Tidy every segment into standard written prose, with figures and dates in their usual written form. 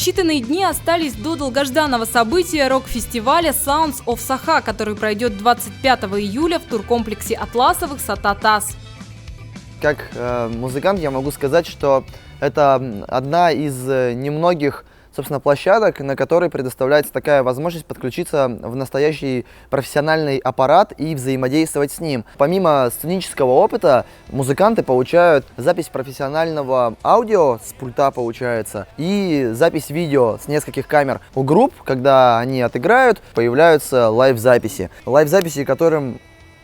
Считанные дни остались до долгожданного события рок-фестиваля Sounds of Sakha, который пройдет 25 июля в туркомплексе Атласовых Сата-Тас. Как музыкант я могу сказать, что это одна из немногих, собственно, площадок, на которой предоставляется такая возможность подключиться в настоящий профессиональный аппарат и взаимодействовать с ним. Помимо сценического опыта, музыканты получают запись профессионального аудио с пульта, получается, и запись видео с нескольких камер. У групп, когда они отыграют, появляются лайв-записи. Лайв-записи, которым,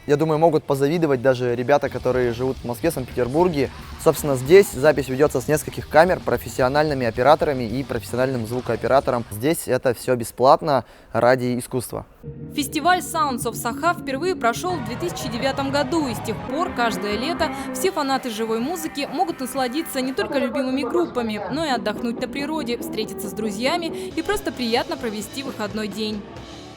я думаю, могут позавидовать даже ребята, которые живут в Москве, Санкт-Петербурге. Собственно, здесь запись ведется с нескольких камер, профессиональными операторами и профессиональным звукооператором. Здесь это все бесплатно ради искусства. Фестиваль Sounds of Sakha впервые прошел в 2009 году, и с тех пор каждое лето все фанаты живой музыки могут насладиться не только любимыми группами, но и отдохнуть на природе, встретиться с друзьями и просто приятно провести выходной день.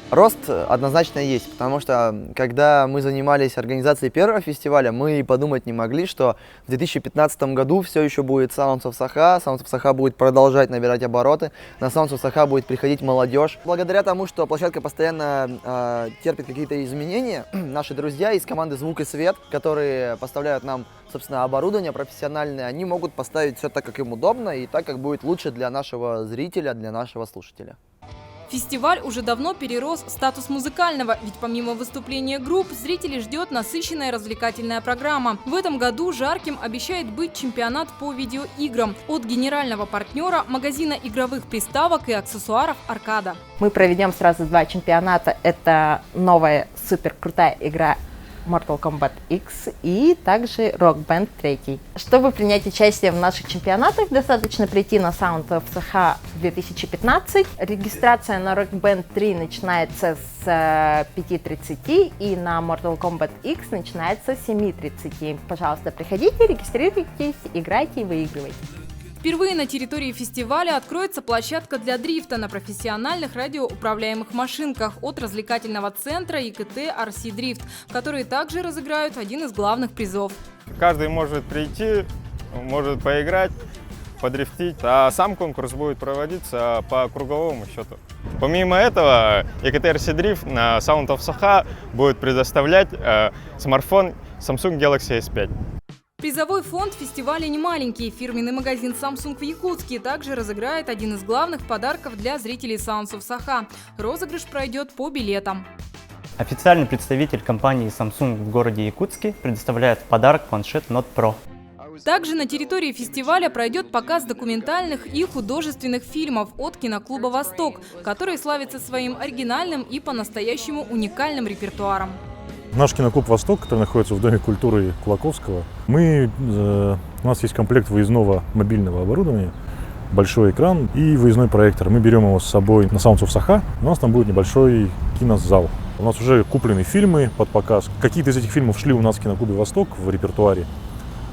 Рост однозначно есть, потому что, когда мы занимались организацией первого фестиваля, мы и подумать не могли, что в 2015 году все еще будет Sounds of Sakha. Sounds of Sakha будет продолжать набирать обороты, на Sounds of Sakha будет приходить молодежь. Благодаря тому, что площадка постоянно терпит какие-то изменения, наши друзья из команды «Звук и свет», которые поставляют нам, собственно, оборудование профессиональное, они могут поставить все так, как им удобно, и так, как будет лучше для нашего зрителя, для нашего слушателя. Фестиваль уже давно перерос статус музыкального, ведь помимо выступления групп, зрителей ждет насыщенная развлекательная программа. В этом году жарким обещает быть чемпионат по видеоиграм от генерального партнера магазина игровых приставок и аксессуаров «Аркада». Мы проведем сразу два чемпионата. Это новая супер крутая игра Mortal Kombat X и также Rock Band 3. Чтобы принять участие в наших чемпионатах, достаточно прийти на Sound of Sakha 2015. Регистрация на Rock Band 3 начинается с 5:30 и на Mortal Kombat X начинается с 7:30. Пожалуйста, приходите, регистрируйтесь, играйте и выигрывайте. Впервые на территории фестиваля откроется площадка для дрифта на профессиональных радиоуправляемых машинках от развлекательного центра ИКТ RC Drift, которые также разыграют один из главных призов. Каждый может прийти, может поиграть, подрифтить, а сам конкурс будет проводиться по круговому счету. Помимо этого, ИКТ RC Drift на Sound of Sakha будет предоставлять смартфон Samsung Galaxy S5. Призовой фонд фестиваля не маленький. Фирменный магазин Samsung в Якутске также разыграет один из главных подарков для зрителей Sounds of Sakha. Розыгрыш пройдет по билетам. Официальный представитель компании Samsung в городе Якутске предоставляет в подарок планшет Note Pro. Также на территории фестиваля пройдет показ документальных и художественных фильмов от киноклуба «Восток», который славится своим оригинальным и по-настоящему уникальным репертуаром. Наш киноклуб «Восток», который находится в Доме культуры Кулаковского, у нас есть комплект выездного мобильного оборудования, большой экран и выездной проектор. Мы берем его с собой на Sounds of Sakha, у нас там будет небольшой кинозал. У нас уже куплены фильмы под показ. Какие-то из этих фильмов шли у нас в киноклубе «Восток» в репертуаре,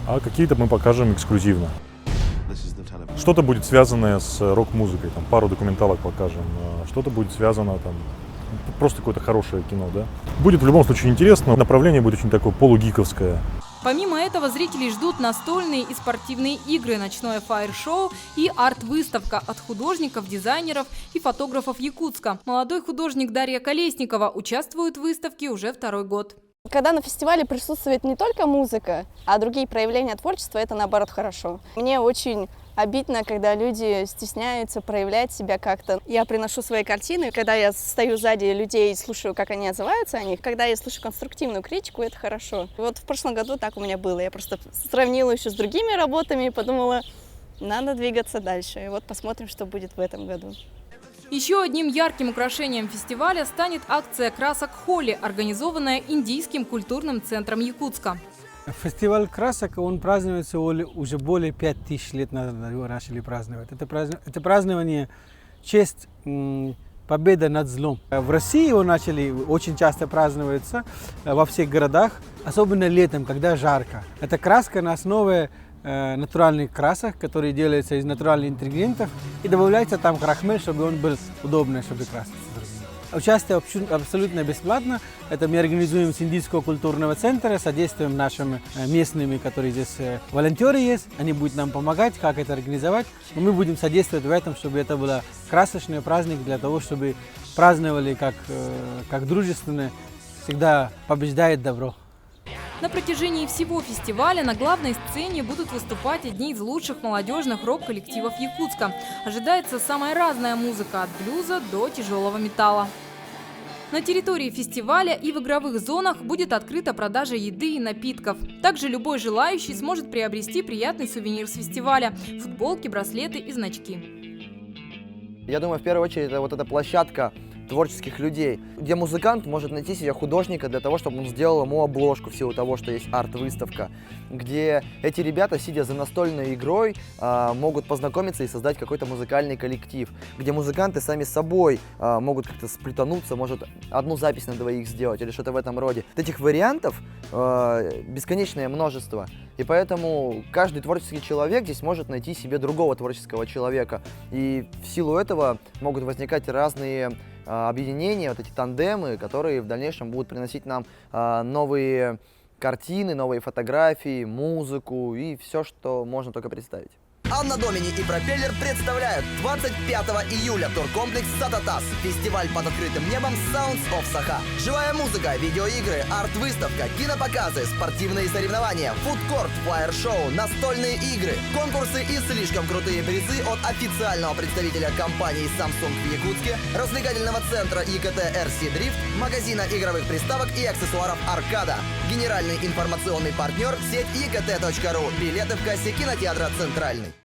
а какие-то мы покажем эксклюзивно. Что-то будет связанное с рок-музыкой, там, пару документалок покажем, что-то будет связано там, просто какое-то хорошее кино, да. Будет в любом случае интересно, направление будет очень такое полугиковское. Помимо этого, зрителей ждут настольные и спортивные игры, ночное фаер-шоу и арт-выставка от художников, дизайнеров и фотографов Якутска. Молодой художник Дарья Колесникова участвует в выставке уже второй год. Когда на фестивале присутствует не только музыка, а другие проявления творчества, это наоборот хорошо. Мне очень обидно, когда люди стесняются проявлять себя как-то. Я приношу свои картины, когда я стою сзади людей и слушаю, как они отзываются о них. Когда я слышу конструктивную критику, это хорошо. Вот в прошлом году так у меня было. Я просто сравнила еще с другими работами и подумала, надо двигаться дальше. И вот посмотрим, что будет в этом году. Еще одним ярким украшением фестиваля станет акция «Красок Холли», организованная Индийским культурным центром Якутска. Фестиваль красок, он празднуется уже более 5000 лет назад, его начали праздновать. Это празднование в честь победы над злом. В России его начали очень часто праздноваться во всех городах, особенно летом, когда жарко. Это краска на основе натуральных красок, которые делаются из натуральных ингредиентов, и добавляется там крахмель, чтобы он был удобный, чтобы краситься. Участие абсолютно бесплатно. Это мы организуем с Индийского культурного центра, содействуем нашим местными, которые здесь волонтеры есть. Они будут нам помогать, как это организовать. Но мы будем содействовать в этом, чтобы это был красочный праздник, для того, чтобы праздновали как дружественно. Всегда побеждает добро. На протяжении всего фестиваля на главной сцене будут выступать одни из лучших молодежных рок-коллективов Якутска. Ожидается самая разная музыка – от блюза до тяжелого металла. На территории фестиваля и в игровых зонах будет открыта продажа еды и напитков. Также любой желающий сможет приобрести приятный сувенир с фестиваля – футболки, браслеты и значки. Я думаю, в первую очередь, это вот эта площадка творческих людей, где музыкант может найти себе художника для того, чтобы он сделал ему обложку в силу того, что есть арт-выставка, где эти ребята, сидя за настольной игрой, могут познакомиться и создать какой-то музыкальный коллектив, где музыканты сами с собой могут как-то сплетануться, может одну запись на двоих сделать или что-то в этом роде. Этих вариантов бесконечное множество, и поэтому каждый творческий человек здесь может найти себе другого творческого человека, и в силу этого могут возникать разные объединения, вот эти тандемы, которые в дальнейшем будут приносить нам новые картины, новые фотографии, музыку и все, что можно только представить. Анна Домини и Пропеллер представляют 25 июля туркомплекс Сататас. Фестиваль под открытым небом Sounds of Sakha. Живая музыка, видеоигры, арт-выставка, кинопоказы, спортивные соревнования, фудкорт, флайер-шоу, настольные игры, конкурсы и слишком крутые призы от официального представителя компании Samsung в Якутске, развлекательного центра ИКТ RC Drift, магазина игровых приставок и аксессуаров Аркада. Генеральный информационный партнер — сеть ekt.ru. Билеты в кассе кинотеатра «Центральный».